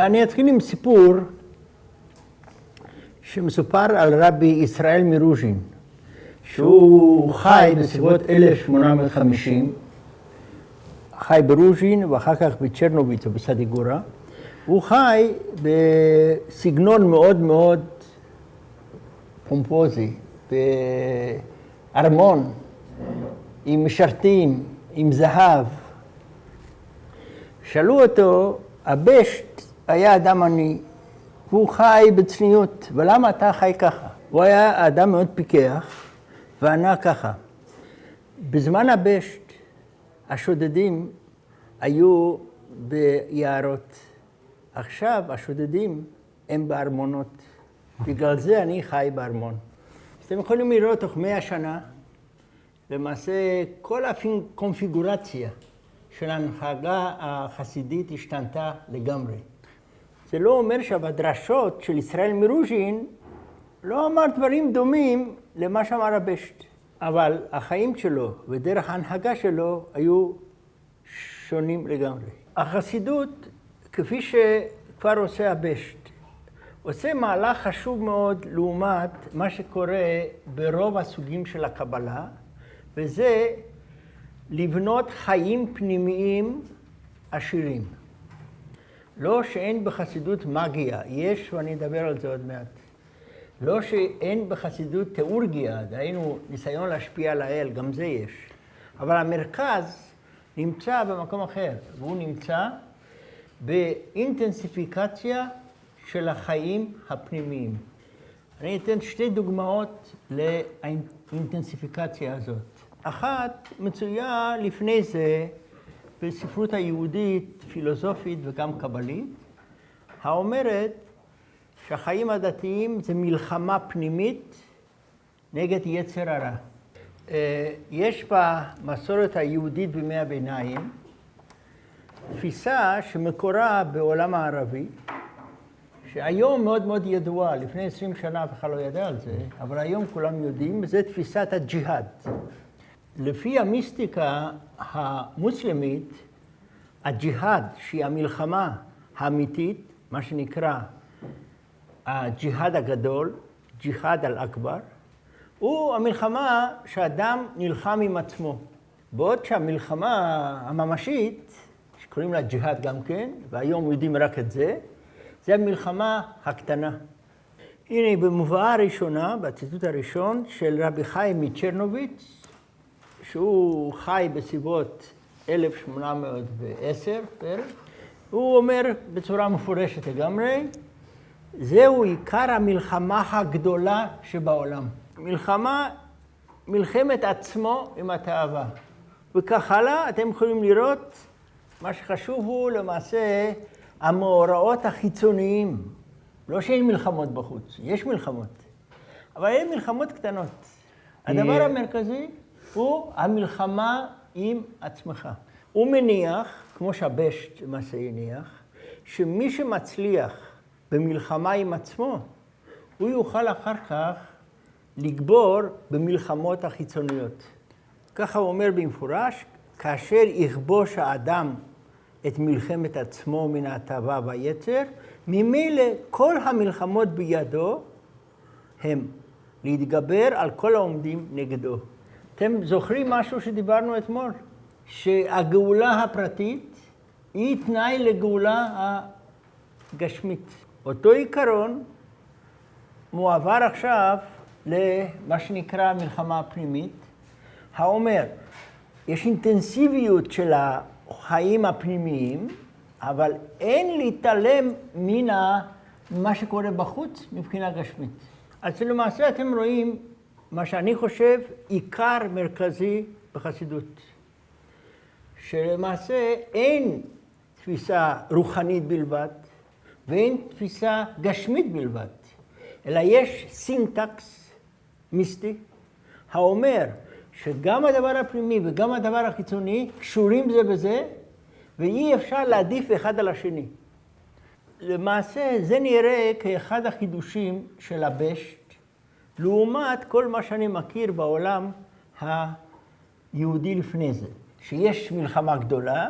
ואני אתחיל עם סיפור שמסופר על רבי ישראל מרוז'ין, שהוא חי בסביבות 1850, חי ברוז'ין ואחר כך בצ'רנוביץ או בסדיגורה. הוא חי בסגנון מאוד מאוד פומפוזי, בארמון, עם משרתים, עם זהב. שאלו אותו, הבשט היה אדם עני, והוא חי בצניעות, ולמה אתה חי ככה? הוא היה אדם מאוד פיקח, וענה ככה. בזמן הבשט, השודדים היו ביערות. עכשיו השודדים הם בארמונות. בגלל זה אני חי בארמון. אתם יכולים לראות תוך 100 שנה, למעשה כל הקונפיגורציה של ההנהגה החסידית השתנתה לגמרי. זה לא אומר שבדרשות של ישראל מרוז'ין לא אמר דברים דומים למה שאמר הבשט. אבל החיים שלו ודרך ההנהגה שלו היו שונים לגמרי. החסידות, כפי שכבר עושה הבשט, עושה מהלך חשוב מאוד לעומת מה שקורה ברוב הסוגים של הקבלה, וזה לבנות חיים פנימיים עשירים. לא שאין בחסידות מגיה, יש ואני אדבר על זה עוד מעט. לא שאין בחסידות תיאורגיה, דהיינו ניסיון להשפיע על האל, גם זה יש. אבל המרכז נמצא במקום אחר, והוא נמצא באינטנסיפיקציה של החיים הפנימיים. אני אתן 2 דוגמאות לאינטנסיפיקציה הזאת. אחת מצויה לפני זה בספרות היהודית, פילוסופית וגם קבלית, האומרת שהחיים הדתיים זה מלחמה פנימית נגד יצר הרע. יש במסורת היהודית בימי הביניים תפיסה שמקורה בעולם הערבי, שהיום מאוד מאוד ידועה, לפני 20 שנה אף אחד לא ידע על זה, אבל היום כולם יודעים, וזה תפיסת הג'יהאד. לפי המיסטיקה המוסלמית, הג'יהאד, שהיא המלחמה האמיתית, מה שנקרא הג'יהאד הגדול, ג'יהאד אל-אכבר, הוא המלחמה שאדם נלחם עם עצמו. בעוד שהמלחמה הממשית, שקוראים לה ג'יהאד גם כן, והיום יודעים רק את זה, זה המלחמה הקטנה. הנה במובאה הראשונה, בציטוט הראשון של רבי חיים מצ'רנוביץ, שהוא חי בסביבות 1810 בערך, הוא אומר בצורה מפורשת לגמרי, זהו עיקר המלחמה הגדולה שבעולם. מלחמת עצמו עם התאווה. וכך הלאה, אתם יכולים לראות, מה שחשוב הוא למעשה המאורעות החיצוניים. לא שאין מלחמות בחוץ, יש מלחמות. אבל אין מלחמות קטנות. הדבר המרכזי הוא המלחמה עם עצמך. הוא מניח, כמו שהבשט למעשה הניח, שמי שמצליח במלחמה עם עצמו, הוא יוכל אחר כך לגבור במלחמות החיצוניות. ככה הוא אומר במפורש, כאשר יכבוש האדם את מלחמת עצמו מן התאווה והיצר, ממילא כל המלחמות בידו הם להתגבר על כל העומדים נגדו. אתם זוכרים משהו שדיברנו אתמול? שהגאולה הפרטית היא תנאי לגאולה הגשמית. אותו עיקרון מועבר עכשיו למה שנקרא מלחמה פנימית, האומר, יש אינטנסיביות של החיים הפנימיים, אבל אין להתעלם מן מה שקורה בחוץ מבחינה גשמית. אז למעשה אתם רואים מה שאני חושב עיקר מרכזי בחסידות. שלמעשה אין תפיסה רוחנית בלבד, ואין תפיסה גשמית בלבד, אלא יש סינטקס מיסטי, האומר שגם הדבר הפנימי וגם הדבר החיצוני קשורים זה בזה, ואי אפשר להעדיף אחד על השני. למעשה זה נראה כאחד החידושים של הבשט, לעומת כל מה שאני מכיר בעולם היהודי לפני זה. שיש מלחמה גדולה,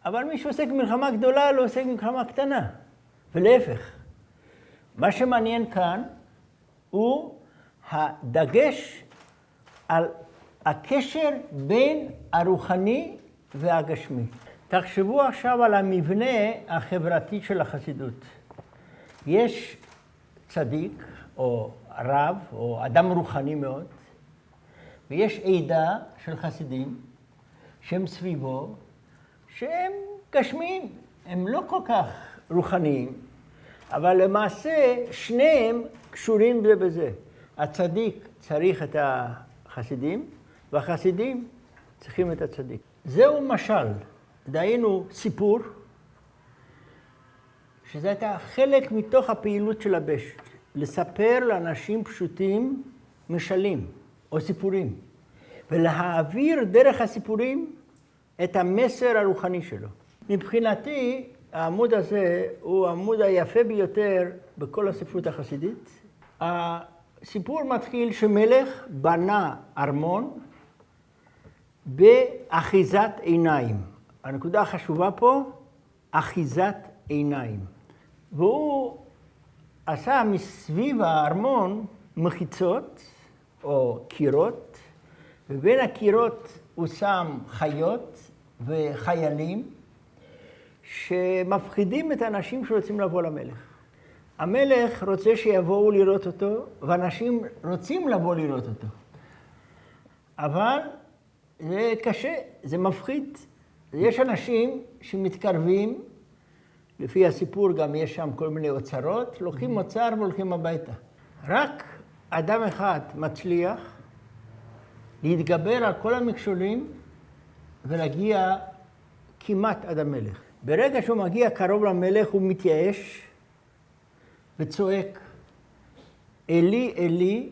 אבל מי שעוסק במלחמה גדולה לא עוסק במלחמה קטנה, ולהפך. מה שמעניין כאן הוא הדגש על הקשר בין הרוחני והגשמי. תחשבו עכשיו על המבנה החברתי של החסידות. יש צדיק, או רב, או אדם רוחני מאוד, ויש עדה של חסידים שהם סביבו, שהם גשמיים, הם לא כל כך רוחניים, אבל למעשה שניהם קשורים זה בזה. הצדיק צריך את החסידים, והחסידים צריכים את הצדיק. זהו משל, דהיינו סיפור, שזה הייתה חלק מתוך הפעילות של הבשט, לספר לאנשים פשוטים משלים או סיפורים, ולהעביר דרך הסיפורים את המסר הרוחני שלו. מבחינתי, העמוד הזה הוא העמוד היפה ביותר בכל הספרות החסידית. הסיפור מתחיל שמלך בנה ארמון באחיזת עיניים. הנקודה החשובה פה, אחיזת עיניים. והוא עשה מסביב הארמון מחיצות או קירות, ובין הקירות הוא שם חיות וחיילים שמפחידים את האנשים שרוצים לבוא למלך. המלך רוצה שיבואו לראות אותו, ואנשים רוצים לבוא לראות אותו. אבל זה קשה, זה מפחיד. יש אנשים שמתקרבים, לפי הסיפור גם יש שם כל מיני אוצרות, לוקחים אוצר והולכים הביתה. רק אדם אחד מצליח להתגבר על כל המכשולים ולהגיע כמעט עד המלך. ברגע שהוא מגיע קרוב למלך הוא מתייאש וצועק, אלי, אלי,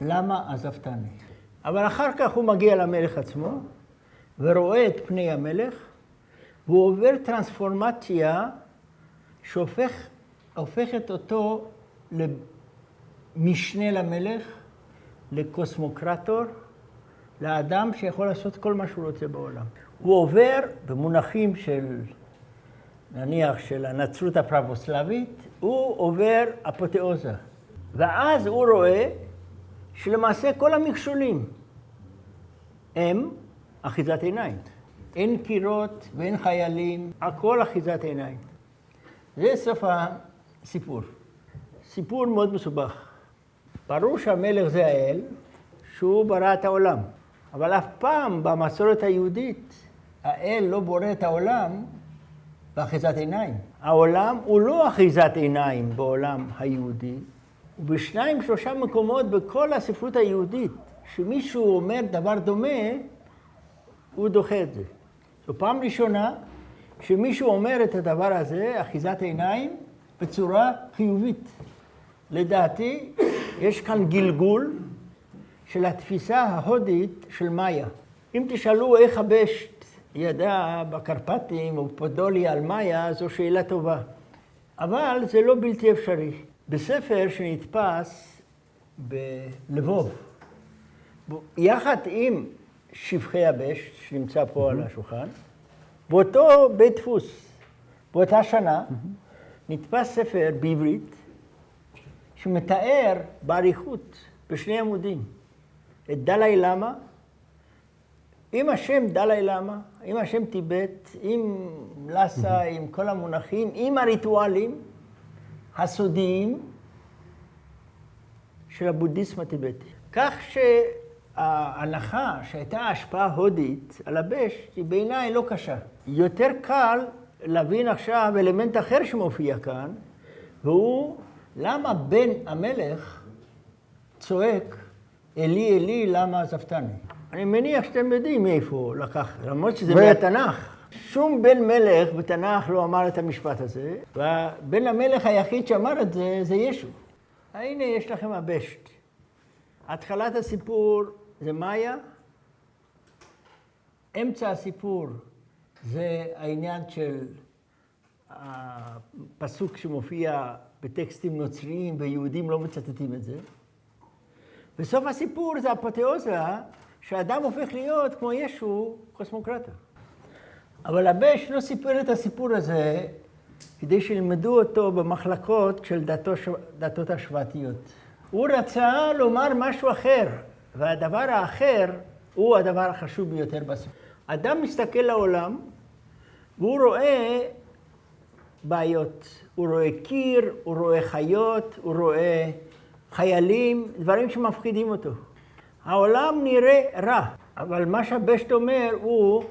למה עזבתני? אבל אחר כך הוא מגיע למלך עצמו ורואה את פני המלך, והוא עובר טרנספורמציה שהופכת אותו למשנה למלך, לקוסמוקרטור, לאדם שיכול לעשות כל מה שהוא רוצה בעולם. הוא עובר במונחים של, נניח, של הנצרות הפרבוסלבית, הוא עובר אפותיאוזה. ואז הוא רואה שלמעשה כל המכשולים הם אחיזת עיניים. אין קירות ואין חיילים, הכל אחיזת עיניים. זה סוף הסיפור. סיפור מאוד מסובך. ברור שהמלך זה האל, שהוא ברא את העולם. אבל אף פעם במסורת היהודית, האל לא בורא את העולם באחיזת עיניים. העולם הוא לא אחיזת עיניים בעולם היהודי, ובשניים שלושה מקומות בכל הספרות היהודית, שמישהו אומר דבר דומה, הוא דוחה את זה. זו פעם ראשונה שמישהו אומר את הדבר הזה, אחיזת עיניים, בצורה חיובית. לדעתי, יש כאן גלגול של התפיסה ההודית של מאיה. אם תשאלו איך הבשט ידע בקרפטים או בפודוליה על מאיה, זו שאלה טובה. אבל זה לא בלתי אפשרי. בספר שנתפס בלבוב, יחד עם שבחי הבשט, שנמצא פה על השולחן, באותו בית דפוס, באותה שנה, נתפס ספר בעברית, שמתאר באריכות, בשני עמודים, את דלאי למה, עם השם דלאי למה, עם השם טיבט, עם לסה, עם כל המונחים, עם הריטואלים הסודיים של הבודהיזם הטיבטי. כך שההנחה שהייתה השפעה הודית על הבשט היא בעיניי לא קשה. יותר קל להבין עכשיו אלמנט אחר שמופיע כאן, והוא למה בן המלך צועק, אלי, אלי, למה עזבתני? אני מניח שאתם יודעים מאיפה לקח, למרות שזה מהתנ"ך. שום בן מלך בתנ"ך לא אמר את המשפט הזה, והבן המלך היחיד שאמר את זה, זה ישו. הנה יש לכם הבשט. התחלת הסיפור זה מאיה, אמצע הסיפור זה העניין של הפסוק שמופיע בטקסטים נוצריים ויהודים לא מצטטים את זה. בסוף הסיפור זה אפותיאוזה שהאדם הופך להיות כמו ישו קוסמוקרטה. אבל הבש לא סיפר את הסיפור הזה כדי שילמדו אותו במחלקות של דתות השוואתיות. הוא רצה לומר משהו אחר, והדבר האחר הוא הדבר החשוב ביותר בסיפור. אדם מסתכל לעולם והוא רואה בעיות. הוא רואה קיר, הוא רואה חיות, הוא רואה חיילים, דברים שמפחידים אותו. העולם נראה רע, אבל מה שהבשט אומר הוא,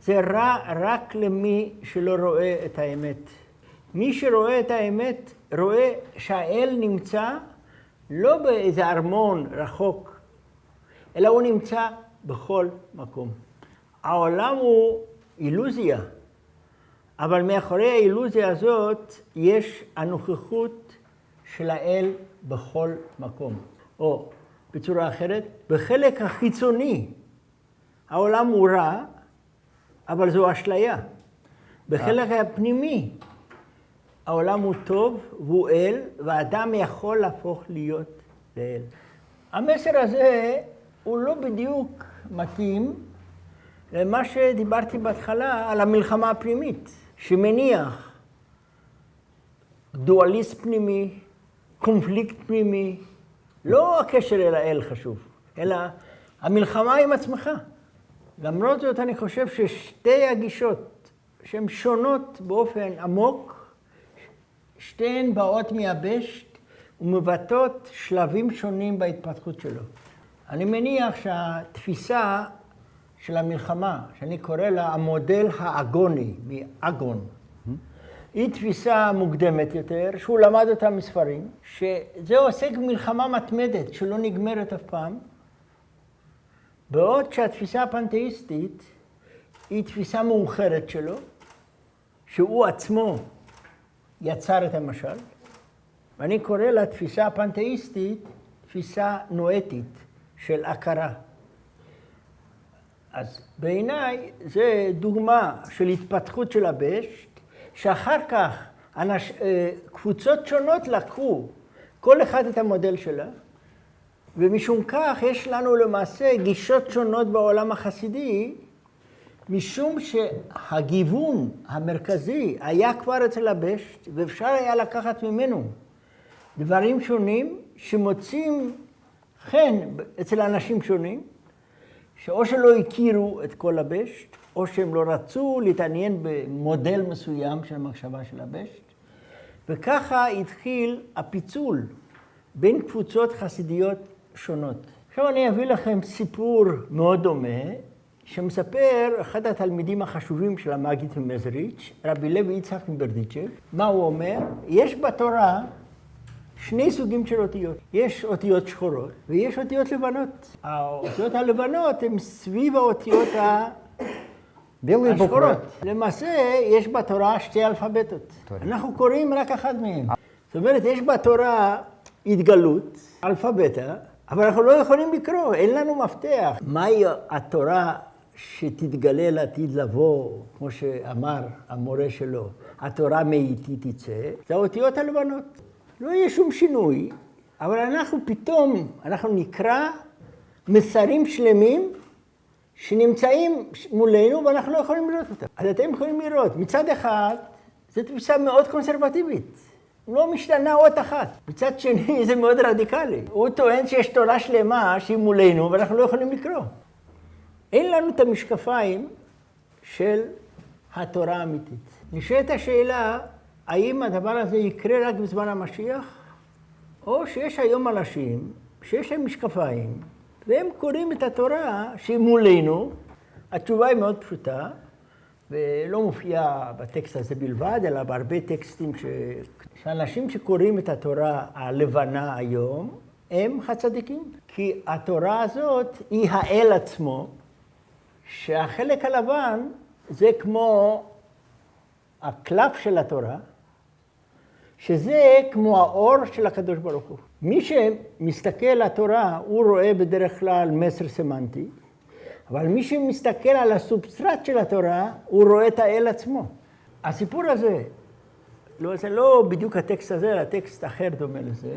זה רע רק למי שלא רואה את האמת. מי שרואה את האמת, רואה שהאל נמצא לא באיזה ארמון רחוק, אלא הוא נמצא בכל מקום. העולם הוא אילוזיה, אבל מאחורי האילוזיה הזאת יש הנוכחות של האל בכל מקום. או בצורה אחרת, בחלק החיצוני העולם הוא רע, אבל זו אשליה. בחלק הפנימי העולם הוא טוב והוא אל, והאדם יכול להפוך להיות לאל. המסר הזה הוא לא בדיוק מתאים למה שדיברתי בהתחלה על המלחמה הפנימית, שמניח דואליסט פנימי, קונפליקט פנימי, לא הקשר אל האל חשוב, אלא המלחמה עם עצמך. למרות זאת אני חושב ששתי הגישות שהן שונות באופן עמוק, שתיהן באות מהבשט ומבטאות שלבים שונים בהתפתחות שלו. אני מניח שהתפיסה של המלחמה, שאני קורא לה המודל האגוני, מאגון, היא תפיסה מוקדמת יותר, שהוא למד אותה מספרים, שזה עוסק במלחמה מתמדת שלא נגמרת אף פעם, בעוד שהתפיסה הפנתאיסטית היא תפיסה מאוחרת שלו, שהוא עצמו יצר את המשל, ואני קורא לתפיסה הפנתאיסטית תפיסה נואטית של הכרה. אז בעיניי זה דוגמה של התפתחות של הבשט, שאחר כך קבוצות שונות לקחו כל אחד את המודל שלה, ומשום כך יש לנו למעשה גישות שונות בעולם החסידי, משום שהגיוון המרכזי היה כבר אצל הבשט, ואפשר היה לקחת ממנו דברים שונים שמוצאים חן אצל אנשים שונים, שאו שלא הכירו את כל הבשט, או שהם לא רצו להתעניין במודל מסוים של המחשבה של הבשט, וככה התחיל הפיצול בין קבוצות חסידיות שונות. עכשיו אני אביא לכם סיפור מאוד דומה, שמספר אחד התלמידים החשובים של המגיד ממזריץ', רבי לוי יצחק מברדיצ'ב. מה הוא אומר? יש בתורה שני סוגים של אותיות. יש אותיות שחורות ויש אותיות לבנות. האותיות הלבנות הן סביב האותיות השחורות. למעשה יש בתורה שתי אלפביתות. אנחנו קוראים רק אחד מהם. זאת אומרת, יש בתורה התגלות, אלפביתה, אבל אנחנו לא יכולים לקרוא, אין לנו מפתח. מהי התורה שתתגלה לעתיד לבוא, כמו שאמר המורה שלו, התורה מאיתי תצא, זה האותיות הלבנות. לא יהיה שום שינוי, אבל אנחנו נקרא מסרים שלמים שנמצאים מולנו ואנחנו לא יכולים לראות אותם. אז אתם יכולים לראות, מצד אחד, זו תפיסה מאוד קונסרבטיבית. לא משתנה אות אחת. מצד שני, זה מאוד רדיקלי. הוא טוען שיש תורה שלמה שהיא מולנו ואנחנו לא יכולים לקרוא. אין לנו את המשקפיים של התורה האמיתית. נשאלת השאלה, האם הדבר הזה יקרה רק בזמן המשיח? או שיש היום אנשים שיש להם משקפיים, והם קוראים את התורה שהיא מולנו. התשובה היא מאוד פשוטה, ולא מופיעה בטקסט הזה בלבד, אלא בהרבה טקסטים שאנשים שקוראים את התורה הלבנה היום, הם הצדיקים. כי התורה הזאת היא האל עצמו, שהחלק הלבן זה כמו הקלף של התורה, שזה כמו האור של הקדוש ברוך הוא. מי שמסתכל על התורה, הוא רואה בדרך כלל מסר סמנטי, אבל מי שמסתכל על הסובסטרט של התורה, הוא רואה את האל עצמו. הסיפור הזה, זה לא בדיוק הטקסט הזה, אלא טקסט אחר דומה לזה,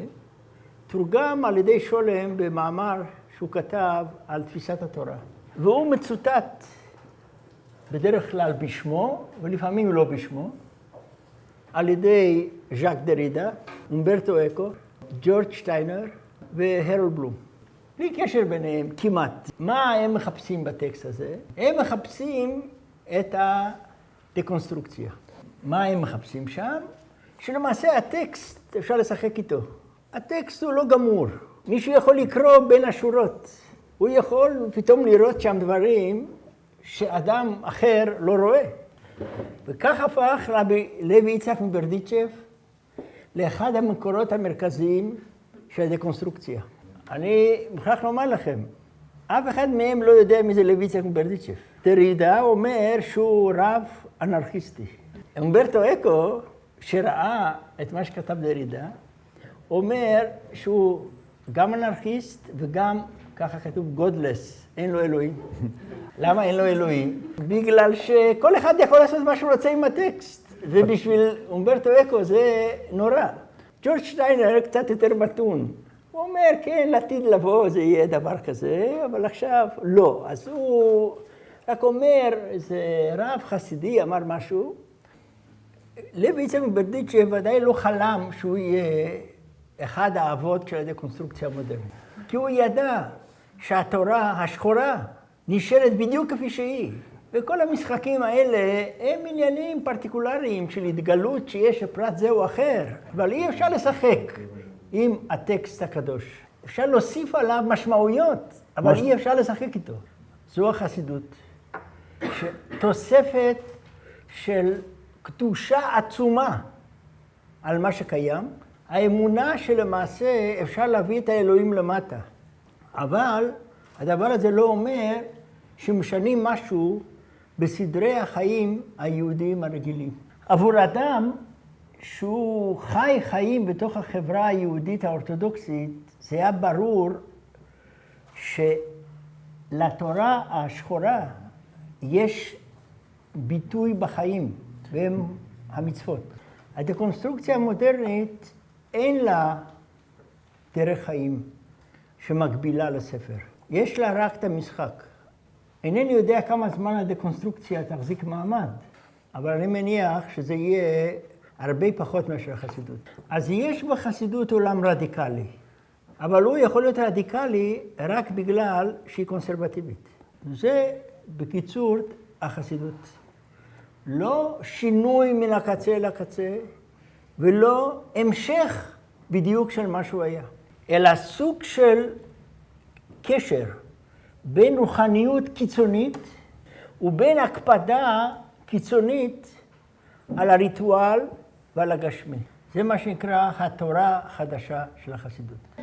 תורגם על ידי שולם במאמר שהוא כתב על תפיסת התורה. והוא מצוטט בדרך כלל בשמו, ולפעמים לא בשמו, על ידי ז'אק דרידה, אומברטו אקו, ג'ורג' שטיינר והרול בלום. בלי קשר ביניהם, כמעט. מה הם מחפשים בטקסט הזה? הם מחפשים את הדקונסטרוקציה. מה הם מחפשים שם? שלמעשה הטקסט, אפשר לשחק איתו. הטקסט הוא לא גמור. מישהו יכול לקרוא בין השורות. הוא יכול פתאום לראות שם דברים שאדם אחר לא רואה. וכך הפך לוי יצחק מברדיצ'ב לאחד המקורות המרכזיים של הדקונסטרוקציה. אני מוכרח לומר לכם, אף אחד מהם לא יודע מי זה לוי יצחק מברדיצ'ב. דרידה אומר שהוא רב אנרכיסטי. אומברטו אקו, שראה את מה שכתב דרידה, אומר שהוא גם אנרכיסט וגם, ככה כתוב, גודלס, אין לו אלוהים. למה אין לו אלוהים? בגלל שכל אחד יכול לעשות מה שהוא רוצה עם הטקסט, ובשביל אומברטו אקו זה נורא. ג'ורג' שטיינר קצת יותר מתון. הוא אומר, כן, לעתיד לבוא זה יהיה דבר כזה, אבל עכשיו לא. אז הוא רק אומר, איזה רב חסידי אמר משהו. לוי יצחק מברדיצ'ב ודאי לא חלם שהוא יהיה אחד האבות של הדקונסטרוקציה המודרנית. כי הוא ידע שהתורה השחורה נשארת בדיוק כפי שהיא. וכל המשחקים האלה הם עניינים פרטיקולריים של התגלות שיש פרט זה או אחר. אבל אי אפשר לשחק עם הטקסט הקדוש. אפשר להוסיף עליו משמעויות, אבל אי אפשר לשחק איתו. זו החסידות. תוספת של קדושה עצומה על מה שקיים. האמונה שלמעשה אפשר להביא את האלוהים למטה. אבל הדבר הזה לא אומר שמשנים משהו בסדרי החיים היהודיים הרגילים. עבור אדם שהוא חי חיים בתוך החברה היהודית האורתודוקסית, זה היה ברור שלתורה השחורה יש ביטוי בחיים, והם המצוות. הדקונסטרוקציה המודרנית אין לה דרך חיים שמקבילה לספר. יש לה רק את המשחק. אינני יודע כמה זמן הדקונסטרוקציה תחזיק מעמד, אבל אני מניח שזה יהיה הרבה פחות מאשר החסידות. אז יש בחסידות עולם רדיקלי, אבל הוא יכול להיות רדיקלי רק בגלל שהיא קונסרבטיבית. זה בקיצור החסידות. לא שינוי מן הקצה לקצה, ולא המשך בדיוק של מה שהוא היה, אלא סוג של קשר בין רוחניות קיצונית ובין הקפדה קיצונית על הריטואל ועל הגשמי. זה מה שנקרא התורה החדשה של החסידות.